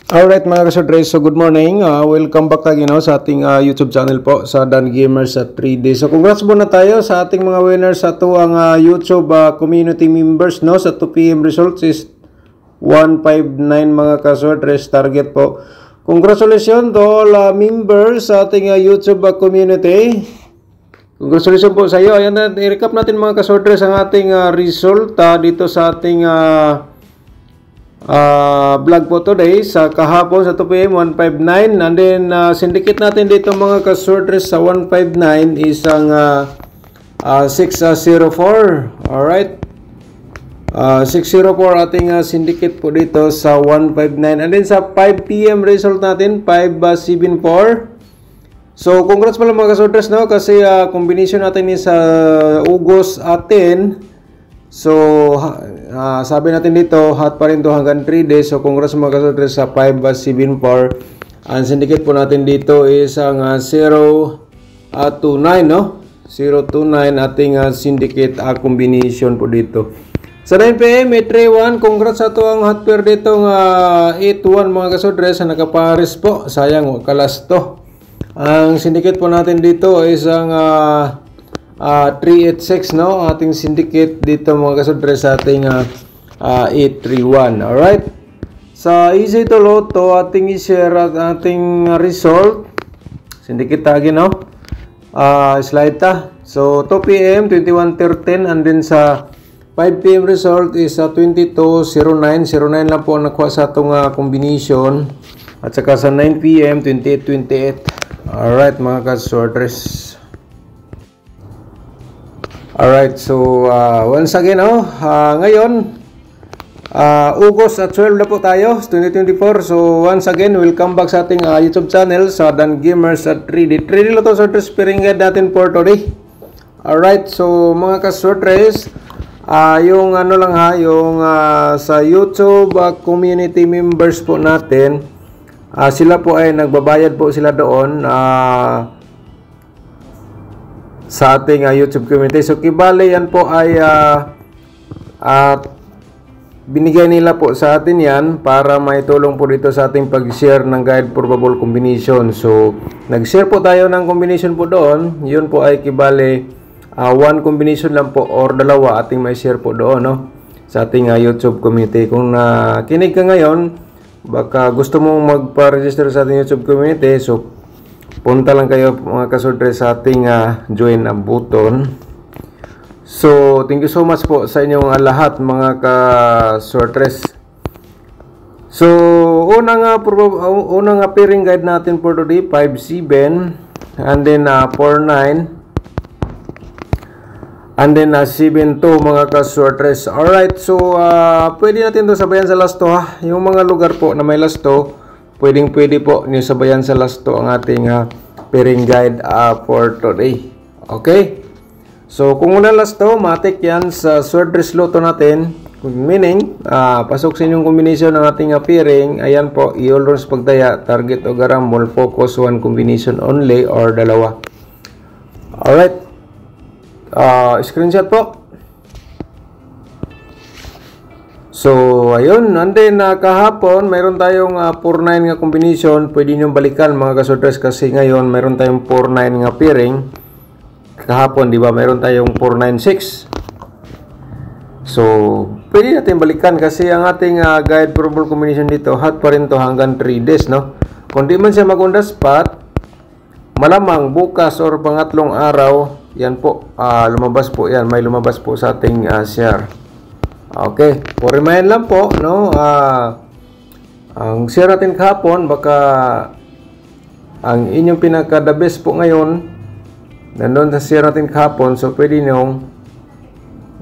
Alright mga kasodres, so good morning. Welcome back again sa ating YouTube channel po sa Dan Gamers at 3D. So congrats muna tayo sa ating mga winners sa ito ang YouTube community members no sa 2 PM results is 159 mga kasodres target po. Congratulations to all members sa ating YouTube community. Congratulations po sa iyo. Ayan na, i-recap natin mga kasodres ang ating result dito sa ating vlog po today sa kahapon sa 2 PM 159 and then syndicate natin dito mga kasorters sa 159 isang 604. Alright, 604 ating syndicate po dito sa 159 and then sa 5 PM result natin 574. So congrats pala mga kasorters no kasi combination natin is sa Ugos atin. So, sabi natin dito, hot pa rin to hanggang 3 days. So, congrats mga kasodres sa 574. Ang syndicate po natin dito is ang 029, no? 029 ating syndicate combination po dito. Sa 9 PM, 831, congrats sa ito ang hot pair dito ng 81 mga kasodres na nakapares po. Sayang, kalas to. Ang syndicate po natin dito is ang 386 no ating syndicate dito mga kasodres sa ating 831. Alright, sa easy to loto ating i-share at ating result syndicate tagi no slide ta. So 2 PM 2113 and then sa 5 PM result is 2209. 09 lang po nakuha sa atong combination at saka sa 9 PM 2828. Alright mga kasodres. Alright, so once again, ngayon, Ugos at 12 na po tayo, 2024. So once again, welcome back sa ating YouTube channel sa Dan Gamers at 3D. 3D lang ito, sortres, pairing guide natin for today. Alright, so mga kasortres, yung ano lang yung sa YouTube community members po natin, sila po ay nagbabayad po sila doon, sa ating YouTube community. So kibali yan po ay binigay nila po sa atin yan para maitulong po dito sa ating pag-share ng guide probable combination. So nag-share po tayo ng combination po doon. Yun po ay kibali one combination lang po or dalawa ating may share po doon no sa ating YouTube community. Kung nakinig ka ngayon, baka gusto mong magpa-register sa ating YouTube community, so punta lang kayo mga kasortres sa ating join button. So thank you so much po sa inyong lahat mga kasortres. So unang pairing guide natin for today 5-7 and then 4-9 and then 7-2 mga kasortres. Alright, so pwede natin to sabayan sa last to yung mga lugar po na may last to. Pwede po niyo sabayan sa last to ang ating pairing guide for today. Okay? So, kung wala last to, matik yan sa swordless loto natin. Meaning, pasok sa inyong combination ng ating pairing. Ayan po, i-all-runs pagdaya, target o garambol, focus, one combination only or dalawa. Alright. Screenshot po. So, ayun. And then, kahapon, mayroon tayong 4-9 nga combination. Pwede nyo balikan mga kasortres kasi ngayon, mayroon tayong 4-9 nga pairing. Kahapon, di ba, mayroon tayong 4-9-6. So, pwede natin balikan kasi ang ating guide probable combination dito, hot pa rin to hanggang 3 days, no? Kung di man siya mag-on the spot, malamang bukas or pangatlong araw, yan po, lumabas po yan. May lumabas po sa ating share. Okay, for remind lang po, no, ang share natin kahapon, baka ang inyong pinaka-the best po ngayon, nandun sa share natin kahapon, so pwede nyong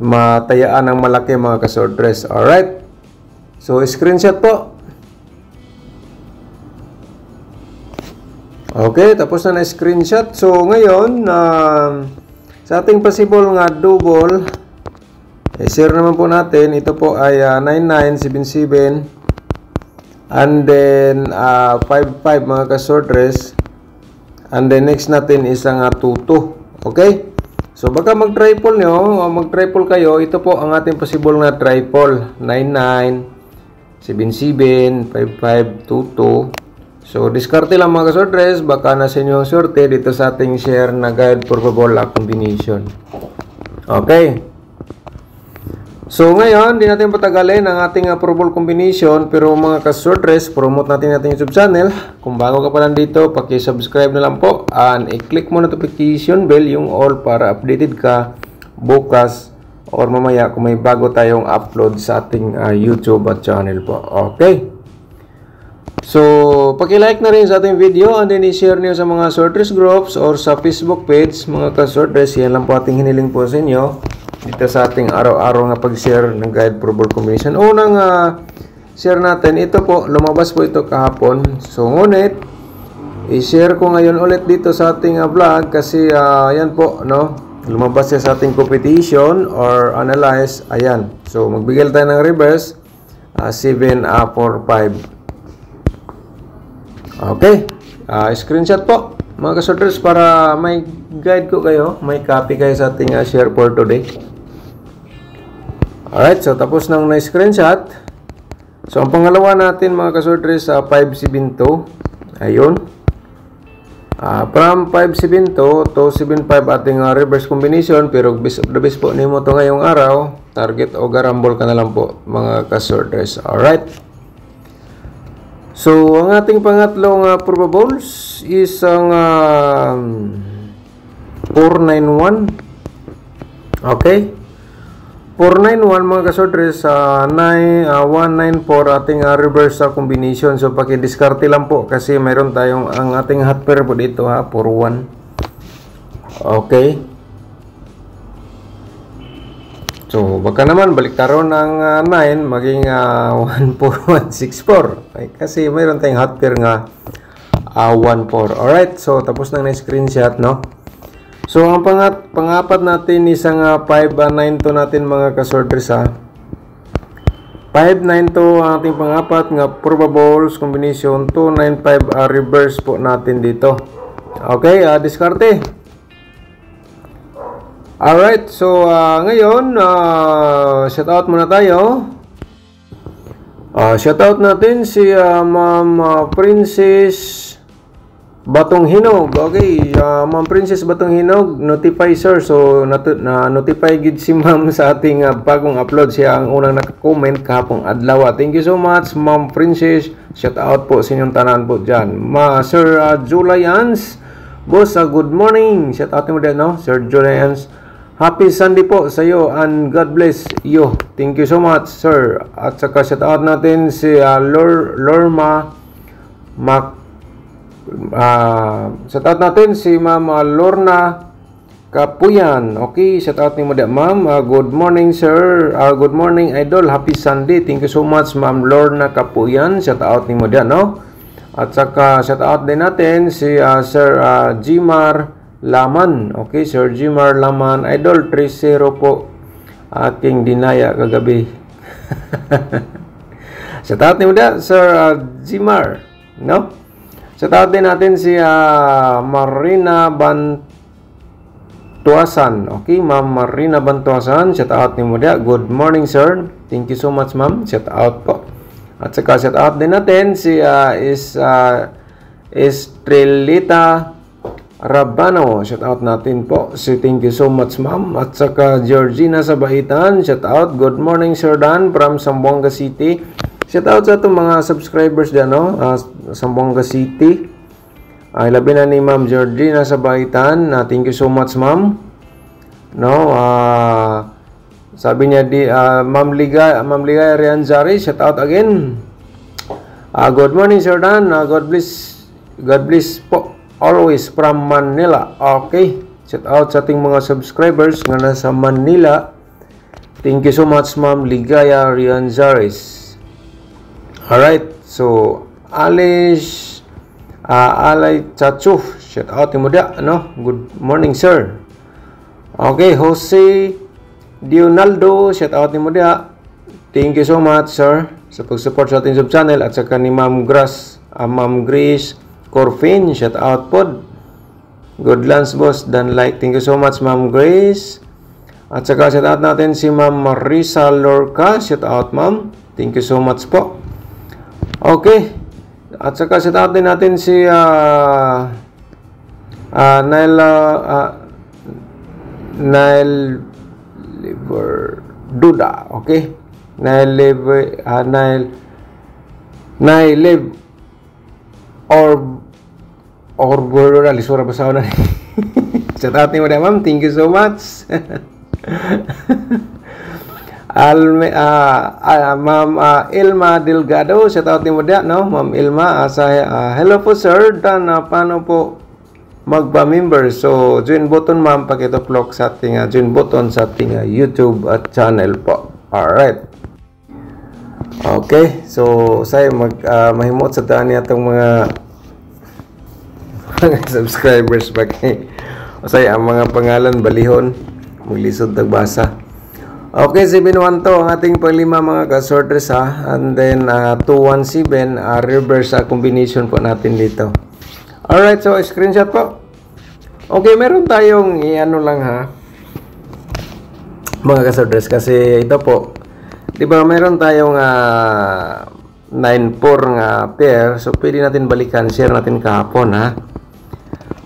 matayaan ng malaki mga kasortres. Alright, so screenshot po. Okay, tapos na screenshot. So ngayon, sa ating possible nga double, share naman po natin. Ito po ay 9977 and then 55 mga kasortres. And then next natin is ang 22. Okay? So baka mag-triple nyo, mag-triple kayo. Ito po ang ating possible na triple. 99 77, 5522. So, diskarte lang mga kaswordres. Baka na sa inyo ang sorte dito sa ating share na guide for Bola combination. Okay. So, ngayon, di natin patagalin ang ating purple combination. Pero mga kaswordres, promote natin ating YouTube channel. Kung bago ka pa lang dito, paki-subscribe na lang po. And i-click mo notification bell, yung all, para updated ka bukas or mamaya kung may bago tayong upload sa ating YouTube at channel po. Okay. So, paki-like na rin sa ating video and then i-share niyo sa mga sortress groups or sa Facebook page. Mga ka-sortress, yan lang po ating hiniling po sa inyo dito sa ating araw-araw nga pag-share ng guide for ball combination. Unang share natin, ito po, lumabas po ito kahapon. So, ngunit, i-share ko ngayon ulit dito sa ating vlog kasi yan po, no? Lumabas siya sa ating competition or analyze. Ayan. So, magbigay tayo ng reverse. 7, 4, 5. Okay. Screenshot po, mga kasorters, para may guide ko kayo. May copy kayo sa ating share for today. Alright. So, tapos nang na-screenshot. So, ang pangalawa natin, mga kasorters, 572. Ayun. From 572 to 75 ating reverse combination. Pero best of the best po nimo to ngayong araw. Target o garambol ka na lang po, mga kasorters. Alright. So, ang ating pangatlong probables is ang 491. Okay. 491 mga kasorters, 194 ating reverse combination. So, pakidiskarte lang po kasi mayroon tayong ang ating hot pair po dito 41. Okay. So, baka naman baliktaron ng 9 maging 14164. Okay, kasi mayroon tayong hot pair nga 14. Alright, so tapos na screenshot, no? So, ang pangapat natin isang 592 natin mga kasorters 592 ang ating pangapat nga probables combination. 295 reverse po natin dito. Okay, diskarte. Alright, so ngayon, shout out muna tayo. Shout out natin si Ma'am Princess Batong Hinog. Okay, Ma'am Princess Batong Hinog, notify sir. So, na-notify gid si Ma'am sa ating bagong upload. Siya ang unang naka-comment kahapong adlaw. Thank you so much, Ma'am Princess. Shout out po sa inyong tanan po dyan. Sir Julians, boss, good morning. Shout out mo din, no? Sir Julians. Happy Sunday po sa iyo and God bless you. Thank you so much, sir. At saka shout out natin si Lorma shout out natin si Ma'am Lorna Kapuyan. Okay, shout out ni mo da, Ma'am. Good morning, sir. Good morning, idol. Happy Sunday. Thank you so much, Ma'am Lorna Kapuyan. Shout out ni mo da, no? At saka shout out din natin si Sir Jimar Laman. Okay, Sir Jimar Laman, idol. 3-0 po aking dinaya kagabi. Shout out ni mo da, Sir Jimar, no? Shout out din natin si Marina Bantuasan. Okay, Ma'am Marina Bantuasan. Shout out ni mo dia. Good morning, sir. Thank you so much, ma'am. Shout out po. At saka shout out din natin si Estrelita Rabano. Shout out natin po. Si thank you so much, ma'am. At saka Georgina Sabaitan. Shout out. Good morning, Sir Dan from Zamboanga City. Shout out sa itong mga subscribers dyan, no? Zamboanga City. Labi na ni Ma'am Georgina Sabaitan. Thank you so much, ma'am. No? Sabi niya Ma'am Ligaya Rianzari. Shout out again. Good morning, Sir Dan. God bless po. Always from Manila. Okay. Shout out sa ating mga subscribers nga nasa Manila. Thank you so much, Ma'am Ligaya Rianzaris. Alright, so Alay Chachuf, shout out mo dia, no? Good morning, sir. Okay, Jose Dionaldo, shout out mo dia. Thank you so much, sir, sa pag-support sa ating sub channel. At saka ni Ma'am Grace Corfin, shout out pod. Good lunch, boss, dan like. Thank you so much, Ma'am Grace. At saka shout out natin si Ma'am Marisa Lorca, shout out, ma'am. Thank you so much po. Okay. At saka set natin si Nile Liver Duda. Okay. Nile Orb lisura basa na. Set out mo ma'am. Thank you so much. Ma'am Ilma Delgado, shout out mo dia, no? Ma'am Ilma, hello po sir, dan paano po magpa-member? So, join button ma'am, pakituplok sa ating join button sa ating YouTube at channel po. Alright. Okay, so saya mahimot sa daan niya itong mga subscribers ba kay saya ang mga pangalan balihon maglisod tagbasa. Okay, 712 ang ating panglima mga ka-sorters ha. And then 217 reverse combination po natin dito. Alright, so screenshot po. Okay, meron tayong ano lang ha. Mga ka-sorters kasi ito po. 'Di ba meron tayong 9-4 nga pair. So pwede natin balikan, share natin kahapon ha.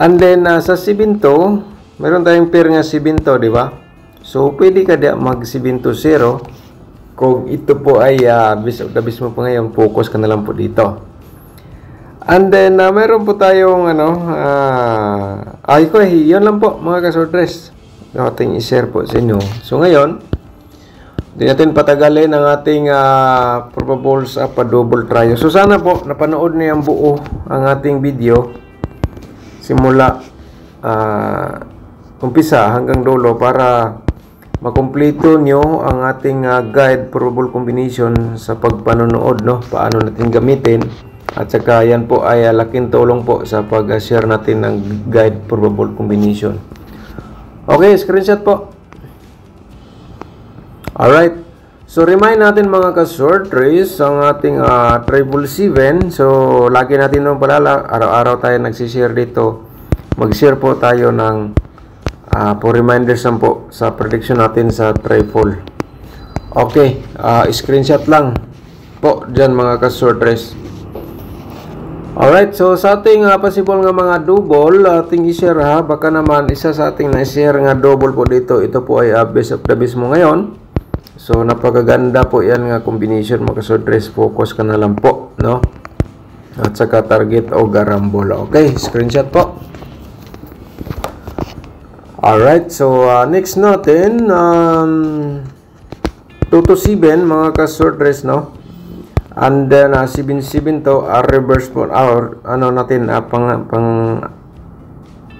And then sa 7-2, meron tayong pair nga 7-2, 'di ba? So, pwede ka dia mag 7-0 kung ito po ay base of the base mo po ngayon, focus ka na lang po dito. And then, meron po tayong yun lang po mga ka-sortress na ating i-share po sa inyo. So, ngayon, hindi natin patagalin ang ating probables double try. So, sana po napanood niyo ang buo ang ating video simula umpisa hanggang dulo para makumpleto nyo ang ating guide probable combination sa pagpanonood, no? Paano natin gamitin. At saka yan po ay laking tulong po sa pag-share natin ng guide probable combination. Okay, screenshot po. Alright. So, remind natin mga ka-sorters ang ating 777. So, lagi natin nung palala. Araw-araw tayo nagsishare dito. Mag-share po tayo ng for reminders lang po sa prediction natin sa trifle. Okay, screenshot lang po dyan mga ka-sorters. Alright, so sa ating possible nga mga double, ating i-share ha. Baka naman isa sa ating na-share nga double po dito. Ito po ay base of the base mo ngayon. So napakaganda po yan nga combination mga ka-sorters. Focus ka na lang po, no? At saka target o garambola. Okay, screenshot po. Alright, so next natin 2 to 7 mga ka-sorters, no? And then 7-7 to reverse po ano natin pang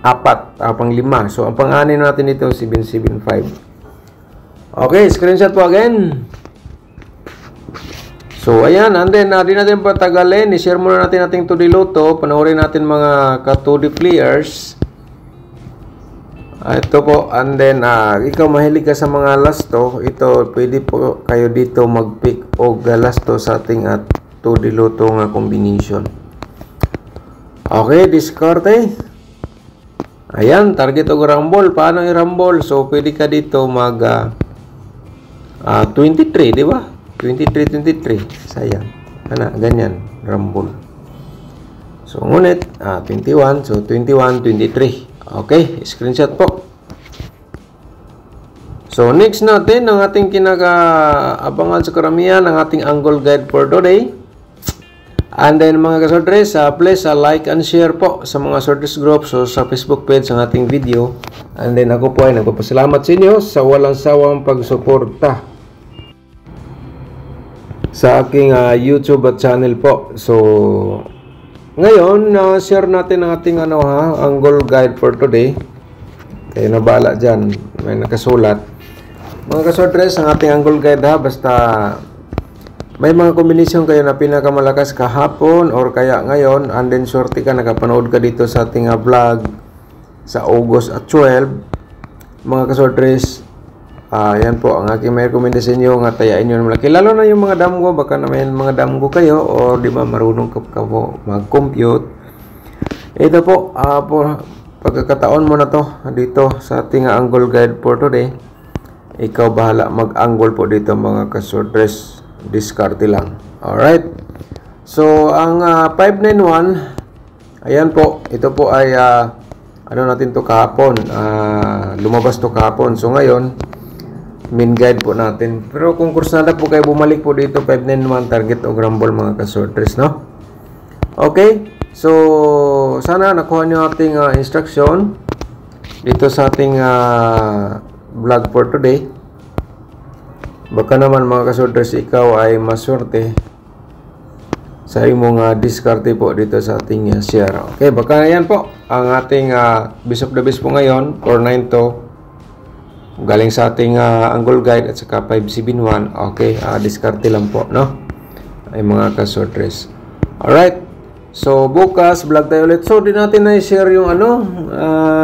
5. So ang pang-anin natin dito 7-7-5. Okay, screenshot po again. So ayan, and then di natin patagalin, i-share muna natin ating 2D Lotto, panoorin natin mga ka-2D players. Ito po, and then ikaw mahilig ka sa mga lasto, ito pwede po kayo dito mag-pick o galasto sa ating 2D Lotto nga combination. Okay, diskarte. Ayan, target o rumble. Paano i-rumble? So pwede ka dito mag 23, di ba? 23. Sayang. Ganyan, rumble. So ngunit 21, so 21, 23. Okay, screenshot po. So, next natin, ang ating kinaka-abangan sa karamihan, ang ating angle guide for today. And then, mga ka-sorters, please like and share po sa mga sorters group, so sa Facebook page ang ating video. And then, ako po ay nagpapasalamat sa inyo sa walang sawang pagsuporta sa aking YouTube at channel po. So, ngayon, share natin ang ating angle guide for today. Kayo na bala dyan. May nakasulat. Mga ka-sorters, ang ating angle guide ha. Basta may mga kombinasyon kayo na pinakamalakas kahapon or kaya ngayon. And then, sorti ka, nakapanood ka dito sa ating vlog sa August at 12. Mga ka-sorters, yan po ang aking may recommend sa inyo nga tayain nyo na malaki. Lalo na yung mga damgo, baka na may mga damgo kayo o di ba marunong ka po mag-compute. Ito po, pagkakataon mo na to dito sa ating angle guide for today. Ikaw bahala mag-angle po dito mga ka-sorters. Discarte lang. Alright. So, ang 591, ayan po, ito po ay ano natin to kahapon, lumabas to kahapon. So, ngayon, main guide po natin. Pero kung kursada po kayo, bumalik po dito, 591 target o grumble mga kasorters, no? Okay, so, sana nakuha nyo ating instruction dito sa ating vlog for today. Baka naman mga kasorters, ikaw ay maswerte sa imong diskarte po dito sa ating share. Okay, baka yan po ang ating best of the best po ngayon, 492 galing sa ating angle guide at saka 571. Okay, diskarte lang po, no? Ay mga kasorters. Alright, so bukas vlog tayo ulit. So di natin na-share yung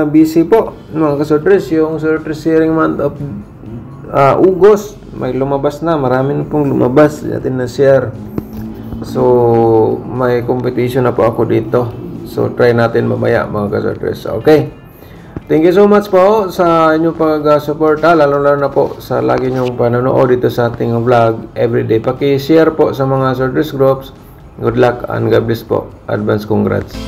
busy po mga kasorters, yung sorters sharing month of August. May lumabas na, marami na pong lumabas, natin na-share. So, may competition na po ako dito. So, try natin mamaya mga kasorters. Okay. Thank you so much po sa inyong pag-suporta, lalo na po sa lagi nyong panonood dito sa ating vlog everyday. Paki-share po sa mga sorters groups. Good luck and God bless po. Advance congrats.